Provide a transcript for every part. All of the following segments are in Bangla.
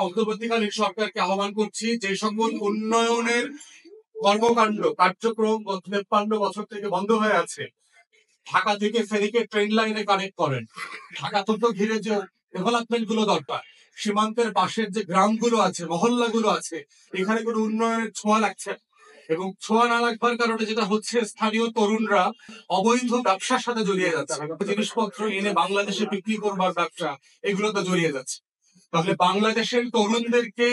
অন্তর্বর্তীকালীন সরকারকে আহ্বান করছি, যে সকল উন্নয়নের কর্মকাণ্ড কার্যক্রম গত ৫৩ বছর থেকে বন্ধ হয়ে আছে, ঢাকা থেকে ফেনীকে ট্রেন লাইনে কানেক্ট করেন। ঢাকা তো ঘিরে যে ডেভেলপমেন্ট গুলো দরকার, সীমান্তের পাশের যে গ্রামগুলো আছে, মহল্লাগুলো আছে, এখানে কোনো উন্নয়নের ছোঁয়া লাগছে না। এবং ছোঁয়া না লাগবার কারণে যেটা হচ্ছে, স্থানীয় তরুণরা অবৈধ ব্যবসার সাথে জড়িয়ে যাচ্ছে, জিনিসপত্র এনে বাংলাদেশে বিক্রি করবার ব্যবসা, এগুলোতে জড়িয়ে যাচ্ছে। তাহলে বাংলাদেশের তরুণদেরকে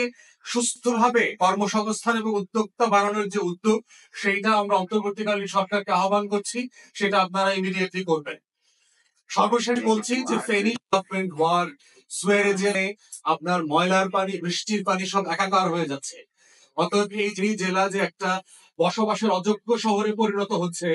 সুস্থভাবে কর্মসংস্থান এবং উদ্যোক্তা বাড়ানোর যে উদ্যোগ, সেইটা আমরা অন্তর্বর্তীকালীন সরকারকে আহ্বান করছি, সেটা আপনারা ইমিডিয়েটলি করবেন। সর্বশেষ বলছি যে ফেনী ডেভেলপমেন্ট ওয়ার্ড সুয়েরেজে আপনার ময়লার পানি, বৃষ্টির পানি সব একাকার হয়ে যাচ্ছে। অতএব এই জেলা যে একটা বসবাসের অযোগ্য শহরে পরিণত হচ্ছে,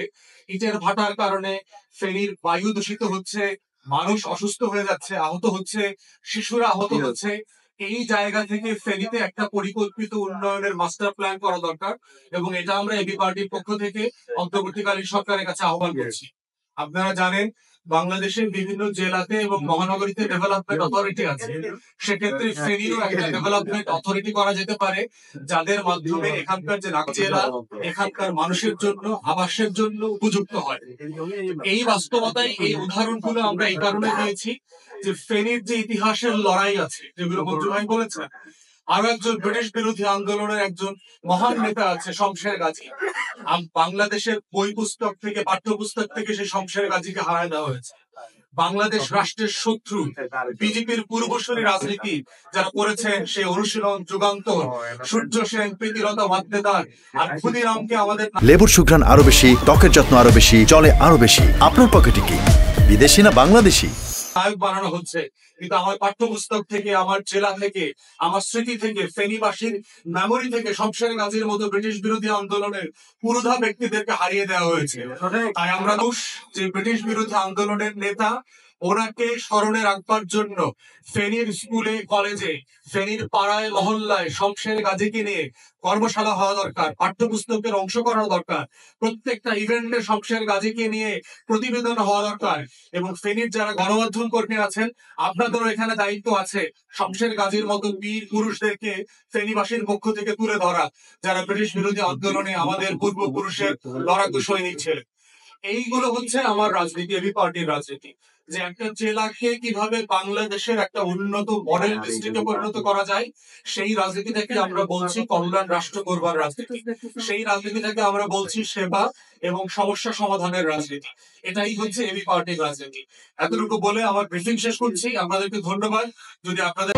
ইটের ভাটার কারণে ফেনীর বায়ু দূষিত হচ্ছে, মানুষ অসুস্থ হয়ে যাচ্ছে, আহত হচ্ছে, শিশুরা আহত হচ্ছে। এই জায়গা থেকে ফেনীতে একটা পরিকল্পিত উন্নয়নের মাস্টার প্ল্যান করা দরকার, এবং এটা আমরা এবি পার্টির পক্ষ থেকে অন্তর্বর্তীকালীন সরকারের কাছে আহ্বান করছি। আপনারা জানেন, বাংলাদেশের বিভিন্ন জেলাতে এবং মহানগরীতে ডেভেলপমেন্ট অথরিটি আছে। সেক্ষেত্রে ফেনীরও একটা ডেভেলপমেন্ট অথরিটি করা যেতে পারে, যাদের মাধ্যমে এখানকার যে জেলা, এখানকার মানুষের জন্য আবাসের জন্য উপযুক্ত হয়। এই বাস্তবতায় এই উদাহরণগুলো আমরা এই কারণে পেয়েছি যে ফেনীর যে ইতিহাসের লড়াই আছে, যেগুলো মঞ্জু ভাই বলেছেন, আরো একজন ব্রিটিশ বিরোধী আন্দোলনের একজন মহান নেতা আছে, শমশের গাজী। বাংলাদেশের বই পুস্তক থেকে, পাঠ্যপুস্তক থেকে সেই শমশের গাজীকে হারায় দেওয়া হয়েছে। বাংলাদেশ রাষ্ট্রের শত্রু বিজেপির পূর্বসূরি রাজনীতি যারা করেছেন, সেই অনুশীলন, যুগান্তর, সূর্য সেন, প্রীতিলতা ওয়াদ্দেদার আর ক্ষুদিরামকে আমাদের লেবুর সুঘ্রাণ আরো বেশি, ত্বকের যত্ন আরো বেশি, চলে আরো বেশি। আপনার পকেটে কি বিদেশি না বাংলাদেশি? নায়ক বানানো হচ্ছে, কিন্তু আমার পাঠ্যপুস্তক থেকে, আমার জেলা থেকে, আমার স্মৃতি থেকে, ফেনীবাসীর মেমোরি থেকে শমশের গাজীর মতো ব্রিটিশ বিরোধী আন্দোলনের পুরোধা ব্যক্তিদেরকে হারিয়ে দেওয়া হয়েছে। তাই আমরা যে ব্রিটিশ বিরোধী আন্দোলনের নেতা, ওনাকে স্মরণে রাখবার জন্য ফেনীর স্কুলে, কলেজে, ফেনীর পাড়ায়, মহল্লায় শমশের গাজীকে নিয়ে কর্মশালা হওয়া দরকার, পাঠ্যপুস্তকের অংশ করা দরকার, প্রত্যেকটা ইভেন্টে শমশের গাজীকে নিয়ে প্রতিবেদন হওয়া দরকার। এবং ফেনীর যারা গণমাধ্যম কর্মী আছেন, আপনাদেরও এখানে দায়িত্ব আছে শমশের গাজীর মতো বীর পুরুষদেরকে ফেনীবাসীর পক্ষ থেকে তুলে ধরা, যারা ব্রিটিশ বিরোধী আন্দোলনে আমাদের পূর্বপুরুষের লড়াকু সৈনিক ছিলেন। এইগুলো হচ্ছে আমার রাজনীতি, এবি পার্টির রাজনীতি, যে একটা জেলাকে কিভাবে বাংলাদেশের একটা উন্নত মডেল ডিস্ট্রিক্টে পরিণত করা যায়। সেই রাজনীতি থেকে আমরা বলছি কল্যাণ রাষ্ট্র গড়বার রাজনীতি, সেই রাজনীতি থেকে আমরা বলছি সেবা এবং সমস্যা সমাধানের রাজনীতি। এটাই হচ্ছে এবি পার্টির রাজনীতি। এতটুকু বলে আমার ব্রিফিং শেষ করছি। আপনাদেরকে ধন্যবাদ। যদি আপনাদের